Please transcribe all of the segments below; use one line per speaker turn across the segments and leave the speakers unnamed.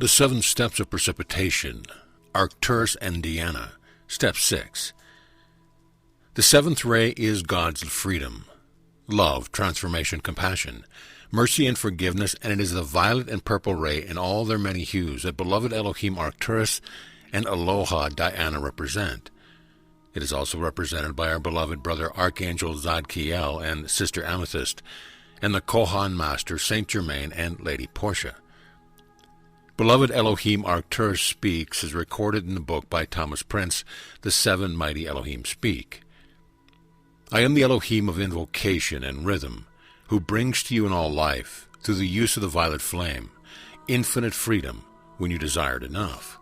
The 7 Steps of Precipitation, Arcturus and Diana. Step 6. The 7th ray is God's freedom, love, transformation, compassion, mercy, and forgiveness, and it is the violet and purple ray in all their many hues that beloved Elohim Arcturus and Aloha Diana represent. It is also represented by our beloved brother Archangel Zadkiel and Sister Amethyst, and the Kohan Master Saint Germain and Lady Portia. Beloved Elohim Arcturus Speaks is recorded in the book by Thomas Prince, The 7 Mighty Elohim Speak. I am the Elohim of invocation and rhythm, who brings to you in all life, through the use of the violet flame, infinite freedom when you desire it enough.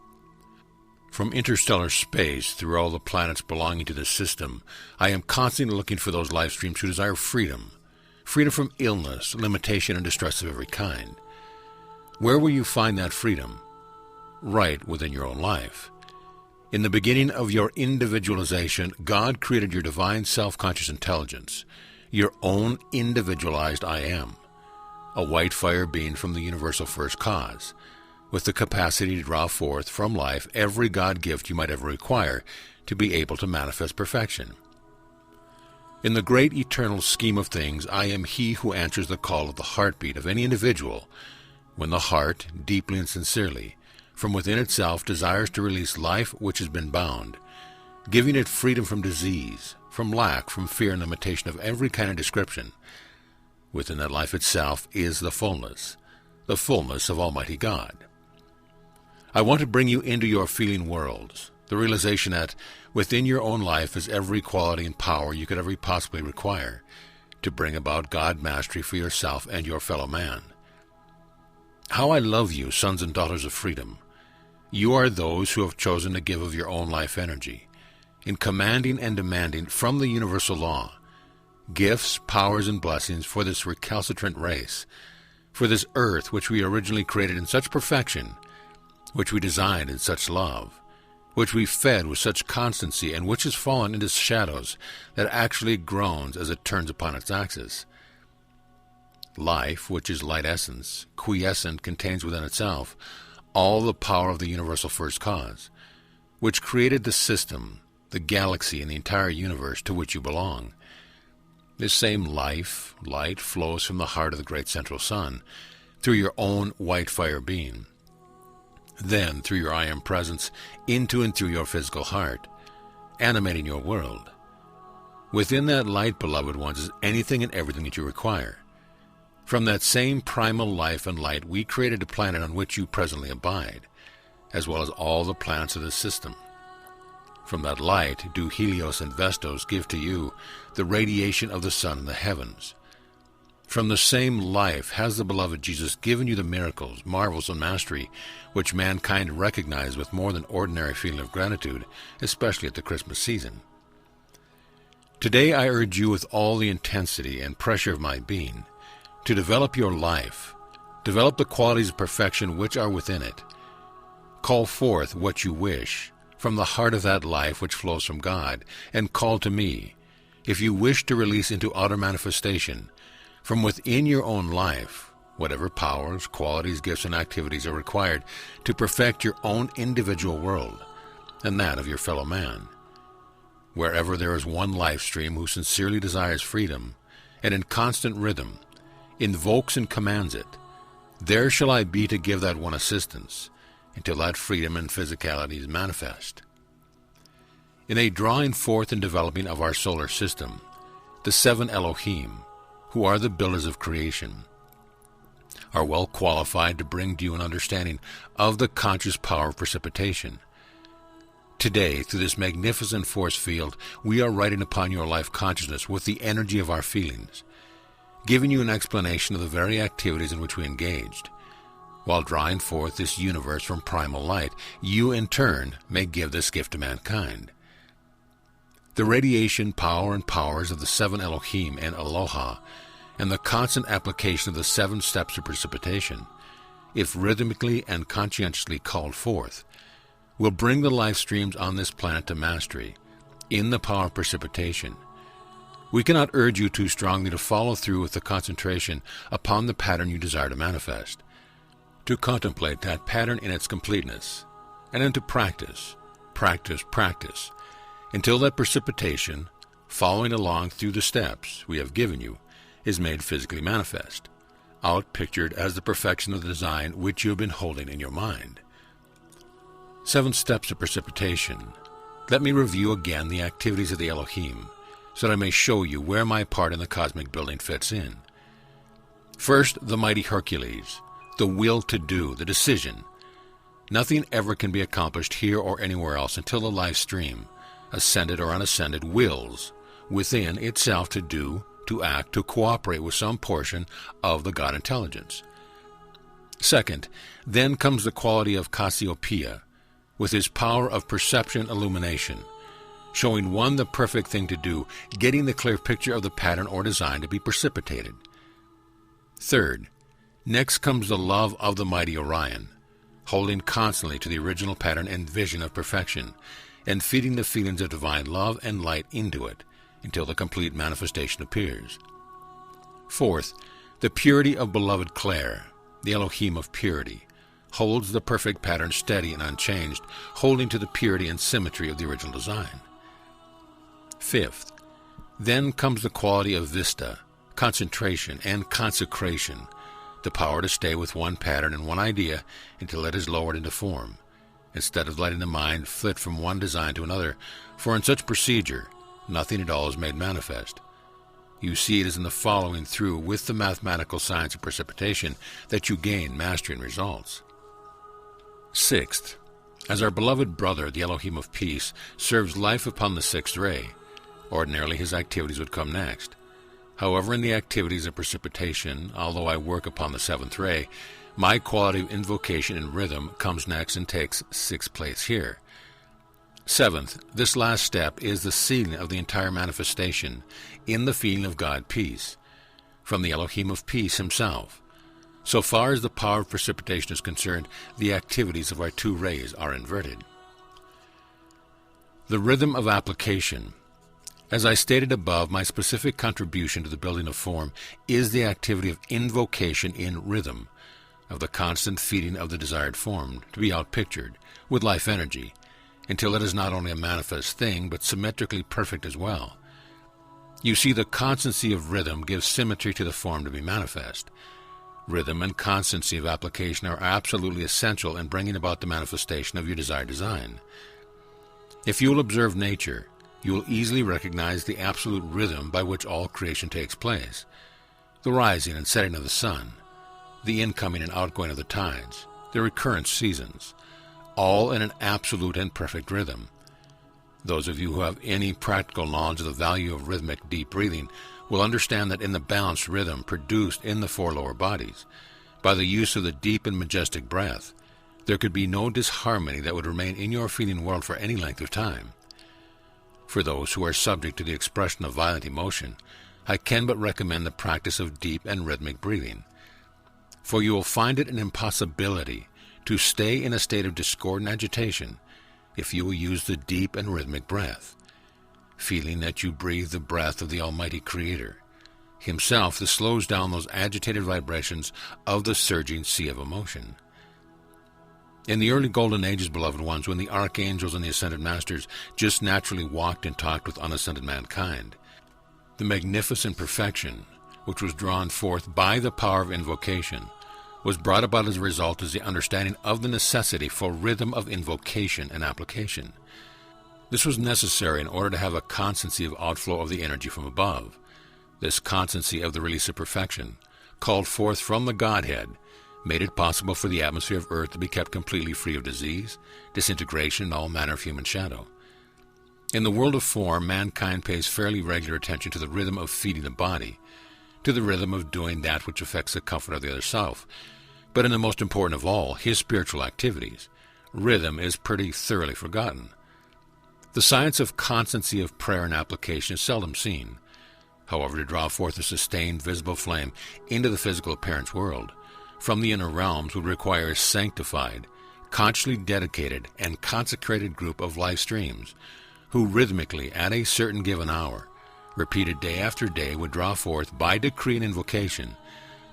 From interstellar space through all the planets belonging to this system, I am constantly looking for those life streams who desire freedom, freedom from illness, limitation, and distress of every kind. Where will you find that freedom? Right within your own life. In the beginning of your individualization, God created your divine self-conscious intelligence, your own individualized I Am, a white fire being from the universal first cause, with the capacity to draw forth from life every God gift you might ever require to be able to manifest perfection. In the great eternal scheme of things, I am He who answers the call of the heartbeat of any individual when the heart, deeply and sincerely, from within itself desires to release life which has been bound, giving it freedom from disease, from lack, from fear and limitation of every kind of description. Within that life itself is the fullness of Almighty God. I want to bring you into your feeling worlds, the realization that within your own life is every quality and power you could ever possibly require to bring about God mastery for yourself and your fellow man. How I love you, sons and daughters of freedom. You are those who have chosen to give of your own life energy, in commanding and demanding from the universal law, gifts, powers, and blessings for this recalcitrant race, for this earth which we originally created in such perfection, which we designed in such love, which we fed with such constancy, and which has fallen into shadows that actually groans as it turns upon its axis. Life, which is light essence, quiescent, contains within itself all the power of the universal first cause, which created the system, the galaxy, and the entire universe to which you belong. This same light flows from the heart of the great central sun, through your own white fire being, then through your I Am presence, into and through your physical heart, animating your world. Within that light, beloved ones, is anything and everything that you require. From that same primal life and light, we created a planet on which you presently abide, as well as all the planets of the system. From that light do Helios and Vestos give to you the radiation of the sun in the heavens. From the same life has the beloved Jesus given you the miracles, marvels, and mastery which mankind recognize with more than ordinary feeling of gratitude, especially at the Christmas season. Today I urge you with all the intensity and pressure of my being to develop your life, develop the qualities of perfection which are within it. Call forth what you wish from the heart of that life which flows from God, and call to me, if you wish to release into outer manifestation, from within your own life, whatever powers, qualities, gifts, and activities are required to perfect your own individual world, and that of your fellow man. Wherever there is one life stream who sincerely desires freedom, and in constant rhythm, invokes and commands it, there shall I be to give that one assistance, until that freedom and physicality is manifest. In a drawing forth and developing of our solar system, the 7 Elohim, who are the builders of creation, are well qualified to bring to you an understanding of the conscious power of precipitation. Today, through this magnificent force field, we are writing upon your life consciousness with the energy of our feelings, giving you an explanation of the very activities in which we engaged. While drawing forth this universe from primal light, you in turn may give this gift to mankind. The radiation, power, and powers of the 7 Elohim and Aloha, and the constant application of the 7 steps of precipitation, if rhythmically and conscientiously called forth, will bring the life streams on this planet to mastery in the power of precipitation. We cannot urge you too strongly to follow through with the concentration upon the pattern you desire to manifest. to contemplate that pattern in its completeness, and then to practice, until that precipitation, following along through the steps we have given you, is made physically manifest, outpictured as the perfection of the design which you have been holding in your mind. 7 steps of precipitation. Let me review again the activities of the Elohim, so that I may show you where my part in the cosmic building fits in. First, the mighty Hercules, the will to do, the decision. Nothing ever can be accomplished here or anywhere else until the life stream, ascended or unascended, wills within itself to do, to act, to cooperate with some portion of the God intelligence. Second, then comes the quality of Cassiopeia, with his power of perception illumination, showing one the perfect thing to do, getting the clear picture of the pattern or design to be precipitated. Third, next comes the love of the mighty Orion, holding constantly to the original pattern and vision of perfection, and feeding the feelings of divine love and light into it, until the complete manifestation appears. Fourth, the purity of beloved Claire, the Elohim of purity, holds the perfect pattern steady and unchanged, holding to the purity and symmetry of the original design. Fifth, then comes the quality of vista, concentration, and consecration, the power to stay with one pattern and one idea until it is lowered into form, instead of letting the mind flit from one design to another, for in such procedure, nothing at all is made manifest. You see, it is in the following through with the mathematical science of precipitation that you gain mastery and results. Sixth, as our beloved brother, the Elohim of peace, serves life upon the 6th ray, ordinarily his activities would come next. However, in the activities of precipitation, although I work upon the 7th ray, my quality of invocation and rhythm comes next and takes 6th place here. 7th, this last step is the sealing of the entire manifestation in the feeling of God peace, from the Elohim of peace himself. So far as the power of precipitation is concerned, the activities of our 2 rays are inverted. The rhythm of application. As I stated above, my specific contribution to the building of form is the activity of invocation in rhythm, of the constant feeding of the desired form to be outpictured with life energy, until it is not only a manifest thing, but symmetrically perfect as well. You see, the constancy of rhythm gives symmetry to the form to be manifest. Rhythm and constancy of application are absolutely essential in bringing about the manifestation of your desired design. If you will observe nature, you will easily recognize the absolute rhythm by which all creation takes place, the rising and setting of the sun, the incoming and outgoing of the tides, the recurrent seasons, all in an absolute and perfect rhythm. Those of you who have any practical knowledge of the value of rhythmic deep breathing will understand that in the balanced rhythm produced in the 4 lower bodies, by the use of the deep and majestic breath, there could be no disharmony that would remain in your feeling world for any length of time. For those who are subject to the expression of violent emotion, I can but recommend the practice of deep and rhythmic breathing, for you will find it an impossibility to stay in a state of discord and agitation if you will use the deep and rhythmic breath, feeling that you breathe the breath of the Almighty Creator, himself that slows down those agitated vibrations of the surging sea of emotion. In the early golden ages, beloved ones, when the archangels and the ascended masters just naturally walked and talked with unascended mankind, the magnificent perfection, which was drawn forth by the power of invocation, was brought about as a result of the understanding of the necessity for rhythm of invocation and application. This was necessary in order to have a constancy of outflow of the energy from above. This constancy of the release of perfection, called forth from the Godhead, made it possible for the atmosphere of earth to be kept completely free of disease, disintegration, and all manner of human shadow. In the world of form, mankind pays fairly regular attention to the rhythm of feeding the body, to the rhythm of doing that which affects the comfort of the other self. But in the most important of all, his spiritual activities, rhythm is pretty thoroughly forgotten. The science of constancy of prayer and application is seldom seen. However, to draw forth a sustained visible flame into the physical appearance world from the inner realms would require a sanctified, consciously dedicated, and consecrated group of life streams who rhythmically, at a certain given hour, repeated day after day, would draw forth, by decree and invocation,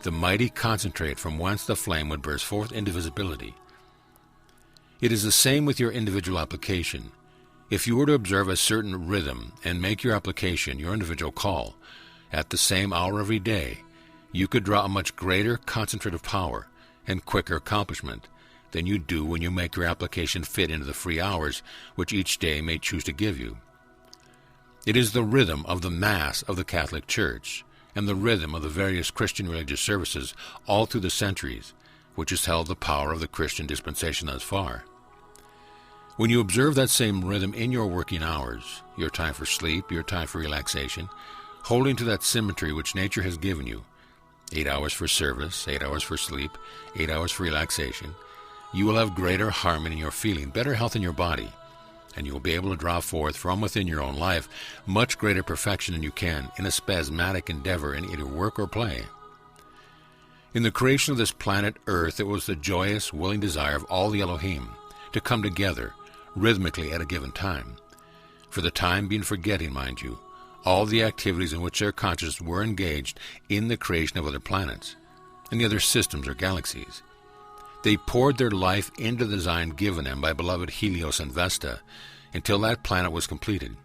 the mighty concentrate from whence the flame would burst forth into visibility. It is the same with your individual application. If you were to observe a certain rhythm and make your application your individual call at the same hour every day, you could draw a much greater concentrate of power and quicker accomplishment than you do when you make your application fit into the free hours which each day may choose to give you. It is the rhythm of the Mass of the Catholic Church and the rhythm of the various Christian religious services all through the centuries which has held the power of the Christian dispensation thus far. When you observe that same rhythm in your working hours, your time for sleep, your time for relaxation, holding to that symmetry which nature has given you, 8 hours for service, 8 hours for sleep, 8 hours for relaxation, you will have greater harmony in your feeling, better health in your body, and you will be able to draw forth from within your own life much greater perfection than you can in a spasmodic endeavor in either work or play. In the creation of this planet Earth, it was the joyous, willing desire of all the Elohim to come together rhythmically at a given time, for the time being forgetting, mind you, all the activities in which their consciousness were engaged in the creation of other planets and the other systems or galaxies. They poured their life into the design given them by beloved Helios and Vesta until that planet was completed.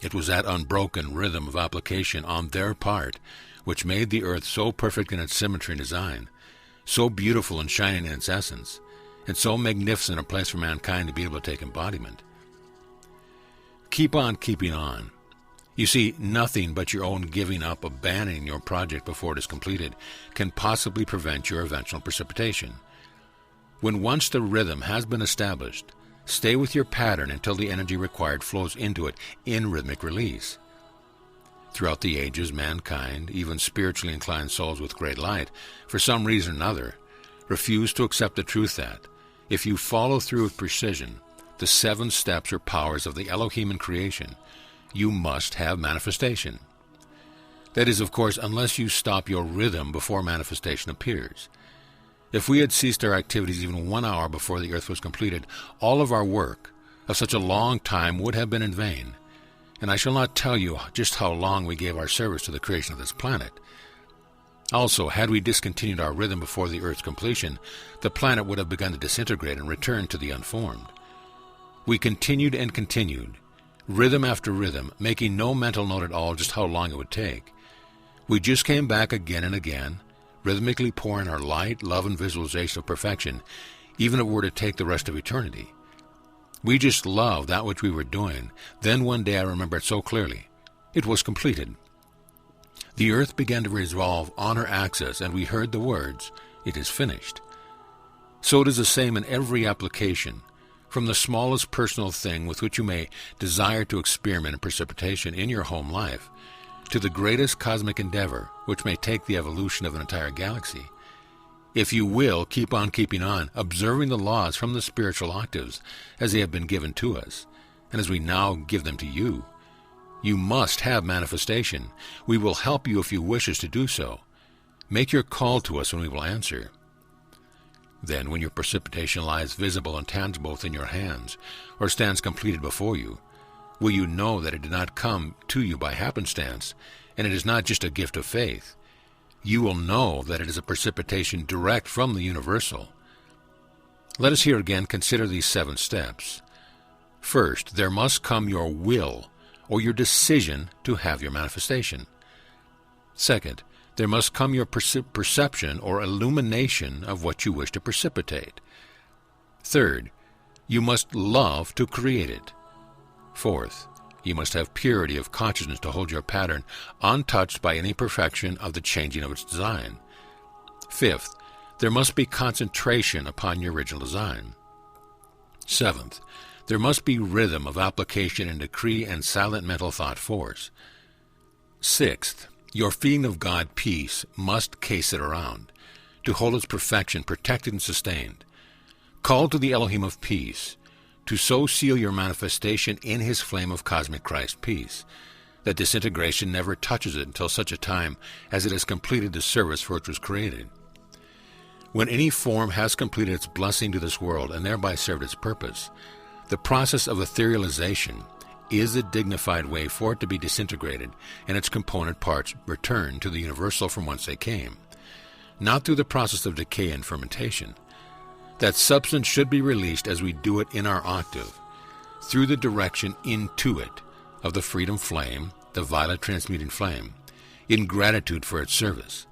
It was that unbroken rhythm of application on their part which made the earth so perfect in its symmetry and design, so beautiful and shining in its essence, and so magnificent a place for mankind to be able to take embodiment. Keep on keeping on. You see, nothing but your own giving up, abandoning your project before it is completed, can possibly prevent your eventual precipitation. When once the rhythm has been established, stay with your pattern until the energy required flows into it in rhythmic release. Throughout the ages, mankind, even spiritually inclined souls with great light, for some reason or another, refuse to accept the truth that, if you follow through with precision the 7 steps or powers of the Elohim in creation, you must have manifestation. That is, of course, unless you stop your rhythm before manifestation appears. If we had ceased our activities even 1 hour before the earth was completed, all of our work of such a long time would have been in vain, and I shall not tell you just how long we gave our service to the creation of this planet. Also, had we discontinued our rhythm before the earth's completion, the planet would have begun to disintegrate and return to the unformed. We continued and continued, rhythm after rhythm, making no mental note at all just how long it would take. We just came back again and again, rhythmically pouring our light, love, and visualization of perfection, even if it were to take the rest of eternity. We just loved that which we were doing. Then one day I remember it so clearly. It was completed. The earth began to revolve on her axis, and we heard the words, "It is finished." So it is the same in every application, from the smallest personal thing with which you may desire to experiment in precipitation in your home life, to the greatest cosmic endeavor which may take the evolution of an entire galaxy. If you will keep on keeping on, observing the laws from the spiritual octaves as they have been given to us, and as we now give them to you, you must have manifestation. We will help you if you wish us to do so. Make your call to us and we will answer. Then, when your precipitation lies visible and tangible within your hands, or stands completed before you, will you know that it did not come to you by happenstance, and it is not just a gift of faith. You will know that it is a precipitation direct from the universal. Let us here again consider these 7 steps. First, there must come your will, or your decision to have your manifestation. Second, there must come your perception or illumination of what you wish to precipitate. Third, you must love to create it. Fourth, you must have purity of consciousness to hold your pattern untouched by any perfection of the changing of its design. Fifth, there must be concentration upon your original design. Seventh, there must be rhythm of application and decree and silent mental thought force. Sixth, your feeling of God peace must case it around, to hold its perfection protected and sustained. Call to the Elohim of peace, to so seal your manifestation in his flame of cosmic Christ peace, that disintegration never touches it until such a time as it has completed the service for which it was created. When any form has completed its blessing to this world and thereby served its purpose, the process of etherealization is a dignified way for it to be disintegrated and its component parts returned to the universal from whence they came, not through the process of decay and fermentation. That substance should be released as we do it in our octave, through the direction into it of the freedom flame, the violet transmuting flame, in gratitude for its service.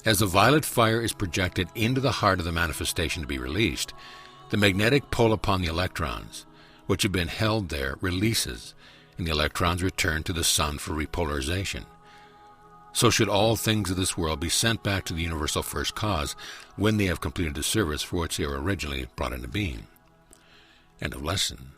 As the violet fire is projected into the heart of the manifestation to be released, the magnetic pull upon the electrons, which have been held there, releases, and the electrons return to the sun for repolarization. So should all things of this world be sent back to the universal first cause when they have completed the service for which they were originally brought into being. End of lesson.